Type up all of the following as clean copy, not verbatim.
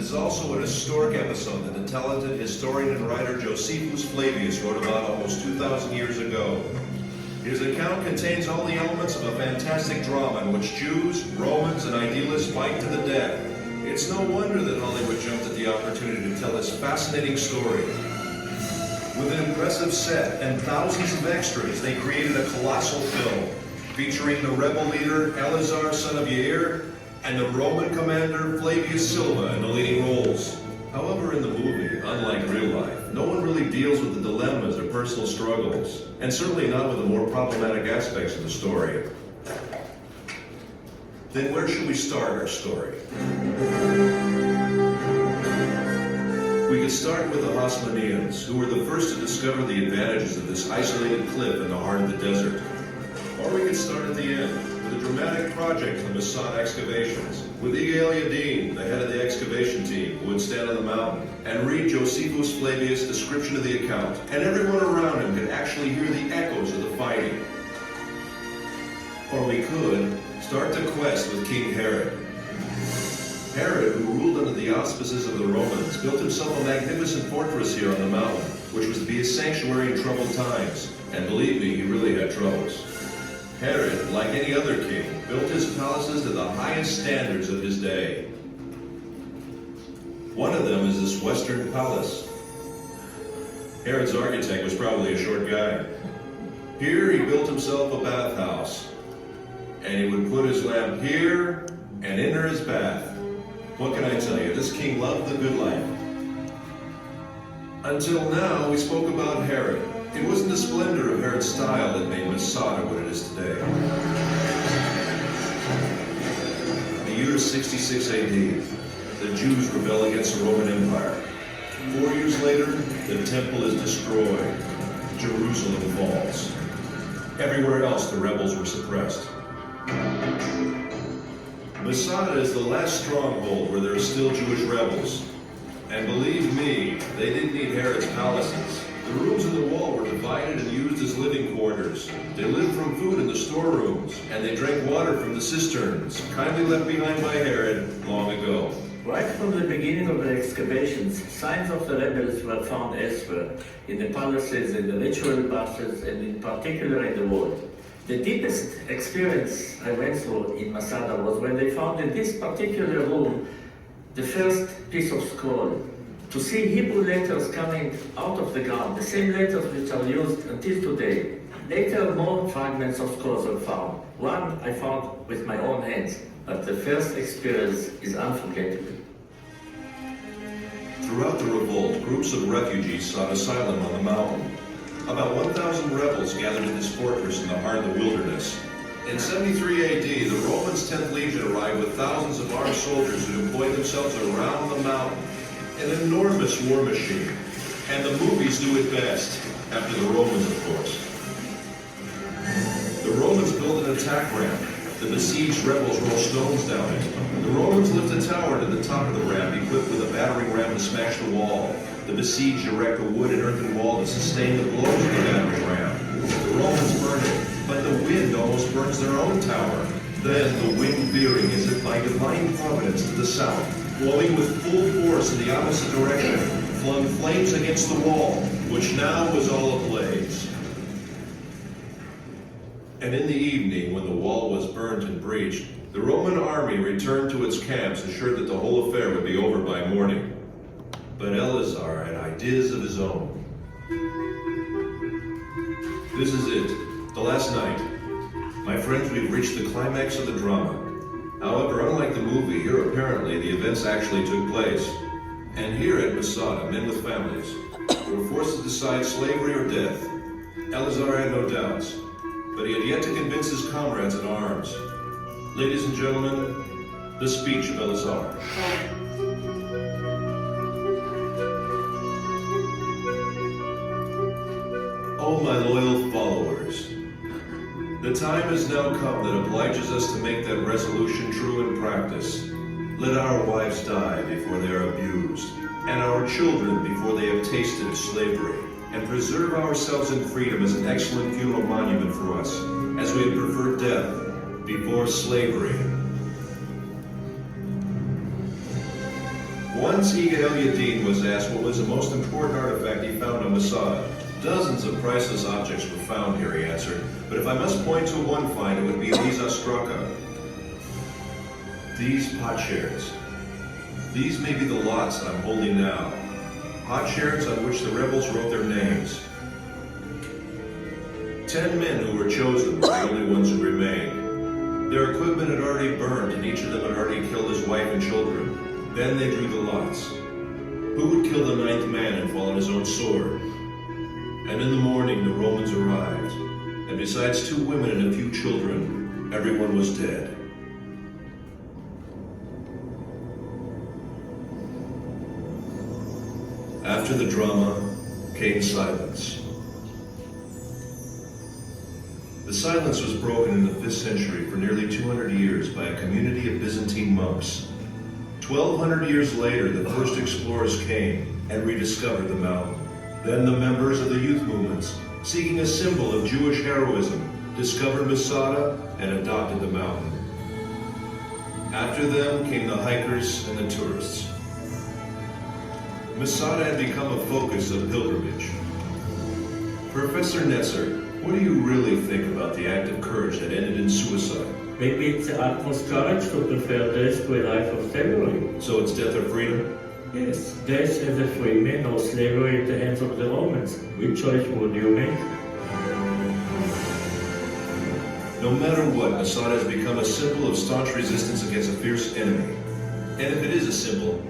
is also an historic episode that the talented historian and writer Josephus Flavius wrote about almost 2,000 years ago. His account contains all the elements of a fantastic drama in which Jews, Romans, and idealists fight to the death. It's no wonder that Hollywood jumped at the opportunity to tell this fascinating story. With an impressive set and thousands of extras, they created a colossal film featuring the rebel leader Eleazar, son of Yair, and the Roman commander Flavius Silva in the leading roles. However, in the movie, unlike real life, no one really deals with the dilemmas or personal struggles, and certainly not with the more problematic aspects of the story. Then where should we start our story? We could start with the Hasmoneans, who were the first to discover the advantages of this isolated cliff in the heart of the desert. Or we could start at the end, with a dramatic project of the Masada excavations, with Igal Yadin, the head of the excavation team, who would stand on the mountain and read Josephus Flavius' description of the account, and everyone around him could actually hear the echoes of the fighting. Or we could start the quest with King Herod. Herod, who ruled under the auspices of the Romans, built himself a magnificent fortress here on the mountain, which was to be his sanctuary in troubled times. And believe me, he really had troubles. Herod, like any other king, built his palaces to the highest standards of his day. One of them is this Western palace. Herod's architect was probably a short guy. Here he built himself a bathhouse, and he would put his lamp here and enter his bath. What can I tell you? This king loved the good life. Until now, we spoke about Herod. It wasn't the splendor of Herod's style that made Masada what it is today. The year 66 AD, the Jews rebel against the Roman Empire. 4 years later, the temple is destroyed. Jerusalem falls. Everywhere else, the rebels were suppressed. Masada is the last stronghold where there are still Jewish rebels. And believe me, they didn't need Herod's palaces. The rooms in the wall were divided and used as living quarters. They lived from food in the storerooms, and they drank water from the cisterns, kindly left behind by Herod long ago. Right from the beginning of the excavations, signs of the rebels were found elsewhere, in the palaces, in the ritual baths, and in particular in the wall. The deepest experience I went through in Masada was when they found in this particular room the first piece of scroll. To see Hebrew letters coming out of the ground, the same letters which are used until today. Later, more fragments of scrolls were found. One I found with my own hands, but the first experience is unforgettable. Throughout the revolt, groups of refugees sought asylum on the mountain. About 1,000 rebels gathered in this fortress in the heart of the wilderness. In 73 AD, the Romans' 10th Legion arrived with thousands of armed soldiers who deployed themselves around the mountain. An enormous war machine. And the movies do it best, after the Romans, of course. The Romans built an attack ramp. The besieged rebels roll stones down it. The Romans lift a tower to the top of the ramp, equipped with a battering ram to smash the wall. The besieged erect a wood and earthen wall to sustain the blows of the battering ram. The Romans burn it, but the wind almost burns their own tower. Then the wind veering as if by divine providence to the south, blowing with full force in the opposite direction, flung flames against the wall, which now was all ablaze. And in the evening, when the wall was burnt and breached, the Roman army returned to its camps, assured that the whole affair would be over by morning. But Eleazar had ideas of his own. This is it, the last night. My friends, we've reached the climax of the drama. However, unlike the movie, here apparently the events actually took place. And here at Masada, men with families were forced to decide slavery or death. Eleazar had no doubts, but he had yet to convince his comrades in arms. Ladies and gentlemen, the speech of Eleazar. Oh, my loyal followers, the time has now come that obliges us to make that resolution true in practice. Let our wives die before they are abused, and our children before they have tasted slavery, and preserve ourselves in freedom as an excellent funeral monument for us, as we have preferred death before slavery. Once Yigal Yadin was asked what was the most important artifact he found on Masada. Dozens of priceless objects were found here, he answered. But if I must point to one find, it would be these ostraka. These potsherds. These may be the lots that I'm holding now. Potsherds on which the rebels wrote their names. 10 men who were chosen were the only ones who remained. Their equipment had already burned, and each of them had already killed his wife and children. Then they drew the lots. Who would kill the 9th man and fall on his own sword? And in the morning the Romans arrived, and besides 2 women and a few children, everyone was dead. After the drama came silence. The silence was broken in the 5th century for nearly 200 years by a community of Byzantine monks. 1,200 years later, the first explorers came and rediscovered the mountain. Then the members of the youth movements, seeking a symbol of Jewish heroism, discovered Masada and adopted the mountain. After them came the hikers and the tourists. Masada had become a focus of pilgrimage. Professor Netzer, what do you really think about the act of courage that ended in suicide? Maybe it's the utmost courage to prefer death to a life of slavery. So it's death or freedom? Yes, death as a free man or slavery at the hands of the Romans. Which choice would you make? No matter what, Masada has become a symbol of staunch resistance against a fierce enemy. And if it is a symbol,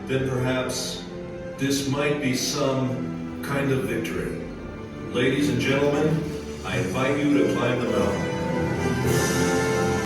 then perhaps this might be some kind of victory. Ladies and gentlemen, I invite you to climb the mountain.